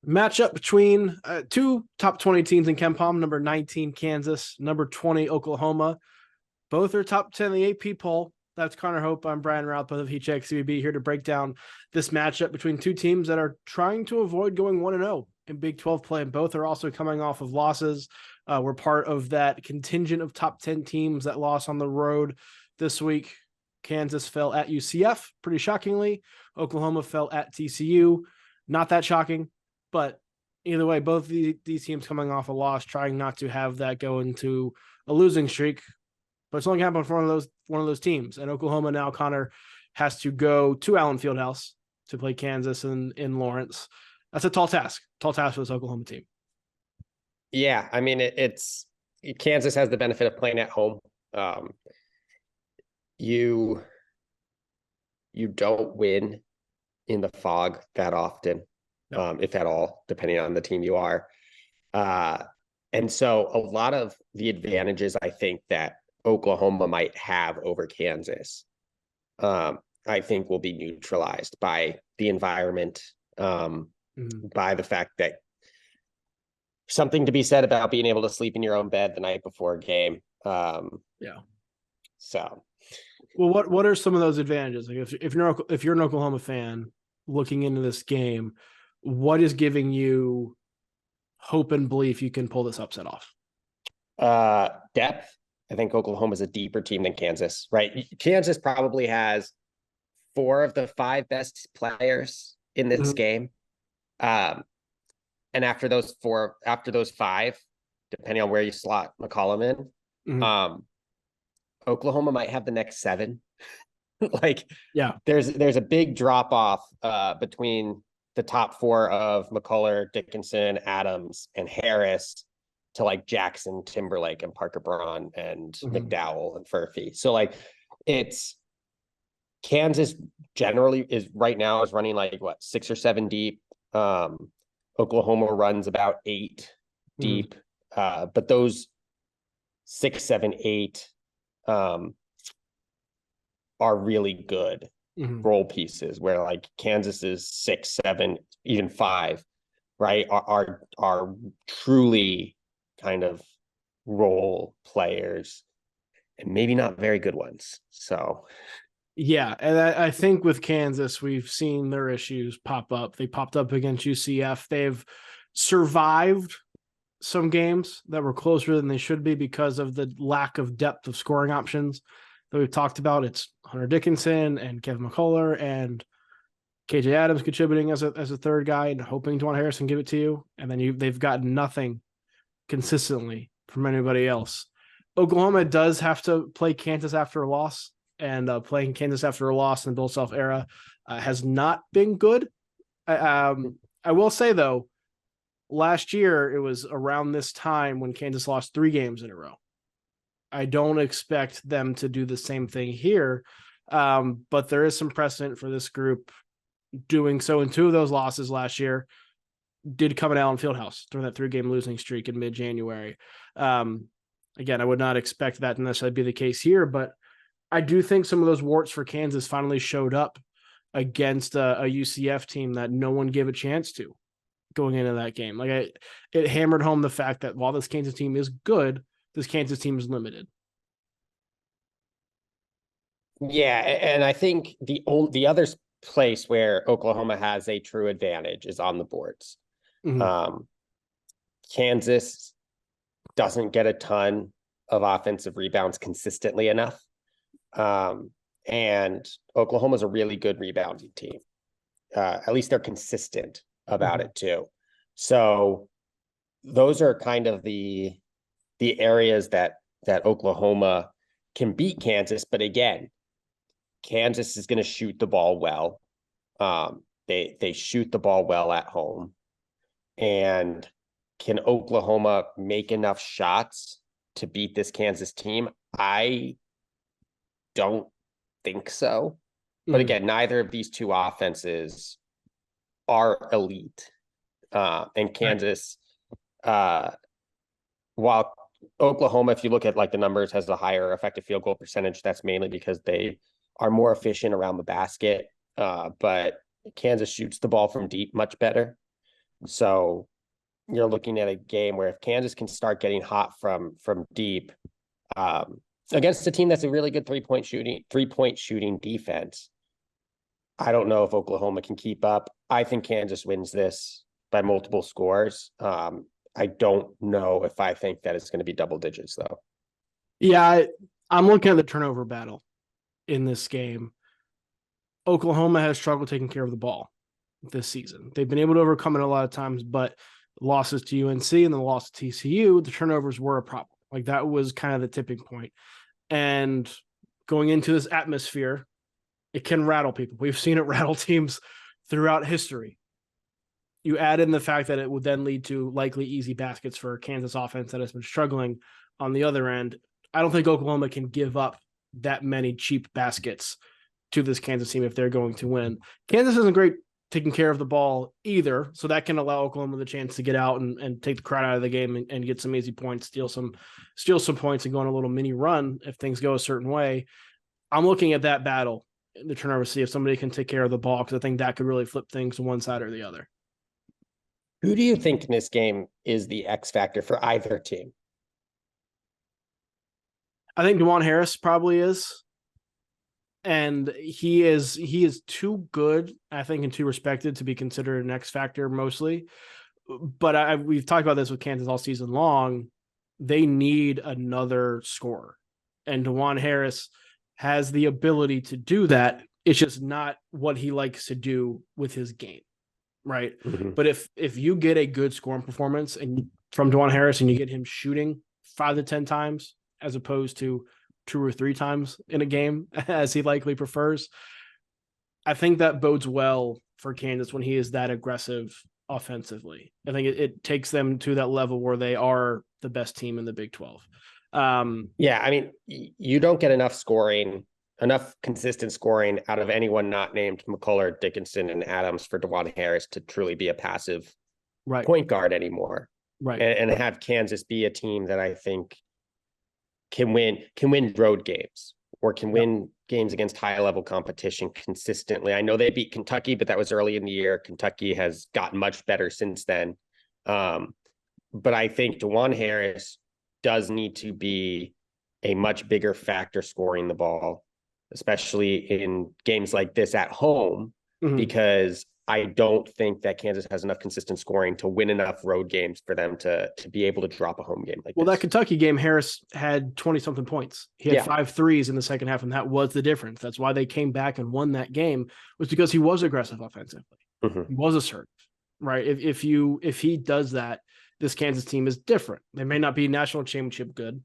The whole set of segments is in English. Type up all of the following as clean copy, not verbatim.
Matchup between two top 20 teams in KenPom, number 19 Kansas, number 20 Oklahoma. Both are top 10 in the AP poll. That's Connor Hope. I'm Brian Routh, both of HX CBB, here to break down this matchup between two teams that are trying to avoid going 1-0 in Big 12 play. And both are also coming off of losses. We're part of that contingent of top 10 teams that lost on the road this week. Kansas fell at UCF, pretty shockingly. Oklahoma fell at TCU. Not that shocking, but either way, both these teams coming off a loss, trying not to have that go into a losing streak. But it's only happened for one of those teams. And Oklahoma now, Connor, has to go to Allen Fieldhouse to play Kansas in Lawrence. That's a tall task for this Oklahoma team. Yeah, I mean, it's Kansas has the benefit of playing at home. You don't win in the fog that often, if at all, depending on the team you are. And so a lot of the advantages I think that Oklahoma might have over Kansas, I think will be neutralized by the environment, by the fact that something to be said about being able to sleep in your own bed the night before a game. So, well, what are some of those advantages? Like if you're an Oklahoma fan looking into this game, what is giving you hope and belief you can pull this upset off? Depth. I think Oklahoma is a deeper team than Kansas, right? Kansas probably has 4 of the 5 best players in this game. And after those 5, depending on where you slot McCollum in, Oklahoma might have the next 7. There's a big drop off between the top 4 of McCullough, Dickinson, Adams, and Harris to like Jackson, Timberlake, and Parker Braun, and McDowell and Furphy. So it's Kansas generally is running like 6 or 7 deep. Oklahoma runs about 8 deep. But those 6, 7, 8 are really good role pieces, where like Kansas is 6, 7, even 5, right? Are truly kind of role players, and maybe not very good ones. So yeah, and I think with Kansas, we've seen their issues pop up. They popped up against UCF. They've survived some games that were closer than they should be because of the lack of depth of scoring options that we've talked about. It's Hunter Dickinson and Kevin McCullough and KJ Adams contributing as a third guy and hoping Dwan Harris can give it to you. And then they've got nothing consistently from anybody else. Oklahoma does have to play Kansas after a loss, and playing Kansas after a loss in the Bill Self era has not been good. I will say, though, last year it was around this time when Kansas lost 3 games in a row. I don't expect them to do the same thing here, but there is some precedent for this group doing so in 2 of those losses last year. Did come at Allen Fieldhouse during that 3-game losing streak in mid-January. Again, I would not expect that to necessarily be the case here, but I do think some of those warts for Kansas finally showed up against a UCF team that no one gave a chance to going into that game. It hammered home the fact that while this Kansas team is good, this Kansas team is limited. Yeah, and I think the other place where Oklahoma has a true advantage is on the boards. Kansas doesn't get a ton of offensive rebounds consistently enough. And Oklahoma's a really good rebounding team. At least they're consistent about it too. So those are kind of the areas that Oklahoma can beat Kansas. But again, Kansas is going to shoot the ball well. They shoot the ball well at home. And can Oklahoma make enough shots to beat this Kansas team? I don't think so. But again, neither of these 2 offenses are elite. And Kansas, while Oklahoma, if you look at like the numbers, has a higher effective field goal percentage, that's mainly because they are more efficient around the basket. But Kansas shoots the ball from deep much better. So you're looking at a game where if Kansas can start getting hot from deep, against a team that's a really good three-point shooting defense, I don't know if Oklahoma can keep up. I think Kansas wins this by multiple scores. I don't know if I think that it's going to be double digits, though. Yeah, I'm looking at the turnover battle in this game. Oklahoma has struggled taking care of the ball this season. They've been able to overcome it a lot of times, but losses to UNC and the loss to TCU, the turnovers were a problem. Like that was kind of the tipping point. And going into this atmosphere, it can rattle people. We've seen it rattle teams throughout history. You add in the fact that it would then lead to likely easy baskets for Kansas offense that has been struggling on the other end. I don't think Oklahoma can give up that many cheap baskets to this Kansas team if they're going to win. Kansas isn't great taking care of the ball either, so that can allow Oklahoma the chance to get out and take the crowd out of the game and get some easy points, steal some points and go on a little mini run if things go a certain way. I'm looking at that battle in the turnover, see if somebody can take care of the ball, because I think that could really flip things to one side or the other. Who do you think in this game is the X factor for either team? I think DeJuan Harris probably is. And he is too good, I think, and too respected to be considered an X factor mostly. But we've talked about this with Kansas all season long. They need another scorer. And DeJuan Harris has the ability to do that. It's just not what he likes to do with his game. Right. Mm-hmm. But if you get a good scoring performance and from DeJuan Harris and you get him shooting 5 to 10 times as opposed to 2 or 3 times in a game, as he likely prefers, I think that bodes well for Kansas when he is that aggressive offensively. I think it takes them to that level where they are the best team in the Big 12. Yeah, I mean, you don't get enough consistent scoring out of anyone not named McCullough, Dickinson, and Adams for DeJuan Harris to truly be a passive point guard anymore. Right. And have Kansas be a team that I think can win road games or can win games against high level competition consistently. I know they beat Kentucky, but that was early in the year. Kentucky has gotten much better since then. But I think DeJuan Harris does need to be a much bigger factor scoring the ball, especially in games like this at home, because I don't think that Kansas has enough consistent scoring to win enough road games for them to be able to drop a home game like this. That Kentucky game, Harris had 20-something points. He had 5 threes in the second half, and that was the difference. That's why they came back and won that game, was because he was aggressive offensively. He was assertive, right? If he does that, this Kansas team is different. They may not be national championship good,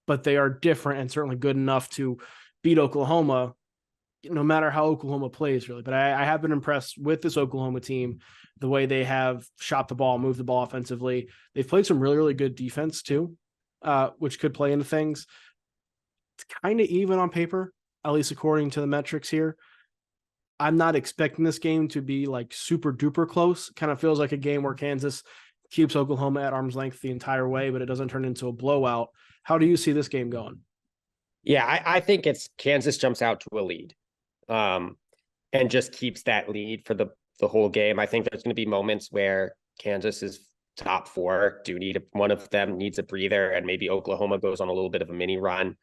but they are different and certainly good enough to beat Oklahoma, no matter how Oklahoma plays, really. But I have been impressed with this Oklahoma team, the way they have shot the ball, moved the ball offensively. They've played some really, really good defense too, which could play into things. It's kind of even on paper, at least according to the metrics here. I'm not expecting this game to be like super duper close. Kind of feels like a game where Kansas keeps Oklahoma at arm's length the entire way, but it doesn't turn into a blowout. How do you see this game going? Yeah, I think it's Kansas jumps out to a lead. And just keeps that lead for the whole game. I think there's going to be moments where Kansas is top 4, one of them needs a breather, and maybe Oklahoma goes on a little bit of a mini run.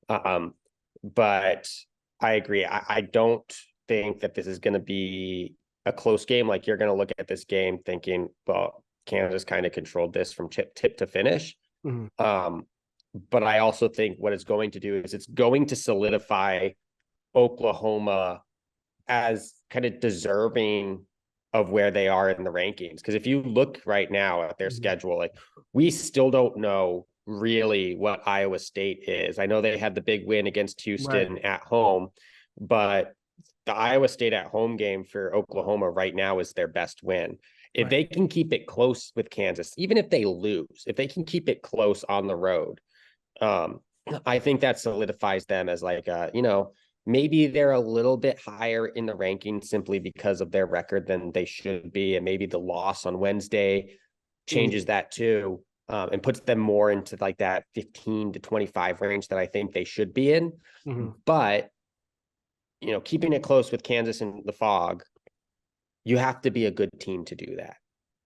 But I agree. I don't think that this is going to be a close game. Like, you're going to look at this game thinking, well, Kansas kind of controlled this from tip to finish. But I also think what it's going to do is it's going to solidify Oklahoma as kind of deserving of where they are in the rankings. Because if you look right now at their schedule, like, we still don't know really what Iowa State is. I know they had the big win against Houston at home, but the Iowa State at home game for Oklahoma right now is their best win. If they can keep it close with Kansas, even if they lose, if they can keep it close on the road, I think that solidifies them as like, maybe they're a little bit higher in the ranking simply because of their record than they should be. And maybe the loss on Wednesday changes that too, and puts them more into like that 15 to 25 range that I think they should be in. But, keeping it close with Kansas and the Fog, you have to be a good team to do that.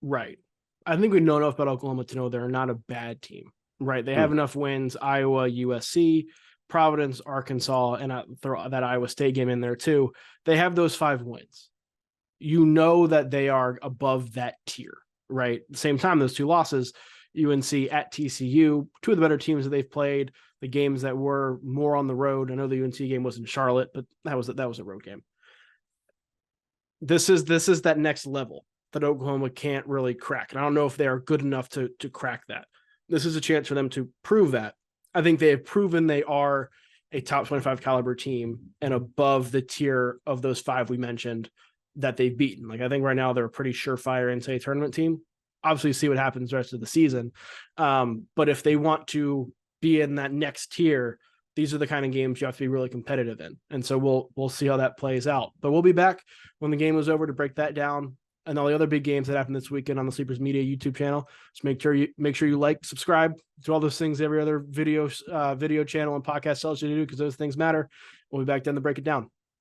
Right. I think we know enough about Oklahoma to know they're not a bad team, right? They have enough wins: Iowa, USC, Providence, Arkansas, and I throw that Iowa State game in there too. They have those 5 wins. You know that they are above that tier, right? At the same time, those 2 losses, UNC at TCU, 2 of the better teams that they've played, the games that were more on the road. I know the UNC game was in Charlotte, but that was a road game. This is that next level that Oklahoma can't really crack. And I don't know if they are good enough to crack that. This is a chance for them to prove that. I think they have proven they are a top 25 caliber team and above the tier of those 5 we mentioned that they've beaten. Like, I think right now they're a pretty surefire NCAA tournament team. Obviously, see what happens the rest of the season. But if they want to be in that next tier, these are the kind of games you have to be really competitive in. And so we'll see how that plays out. But we'll be back when the game is over to break that down and all the other big games that happen this weekend on the Sleepers Media YouTube channel. Just make sure you like, subscribe, do all those things every other video channel and podcast tells you to do, because those things matter. We'll be back then to break it down.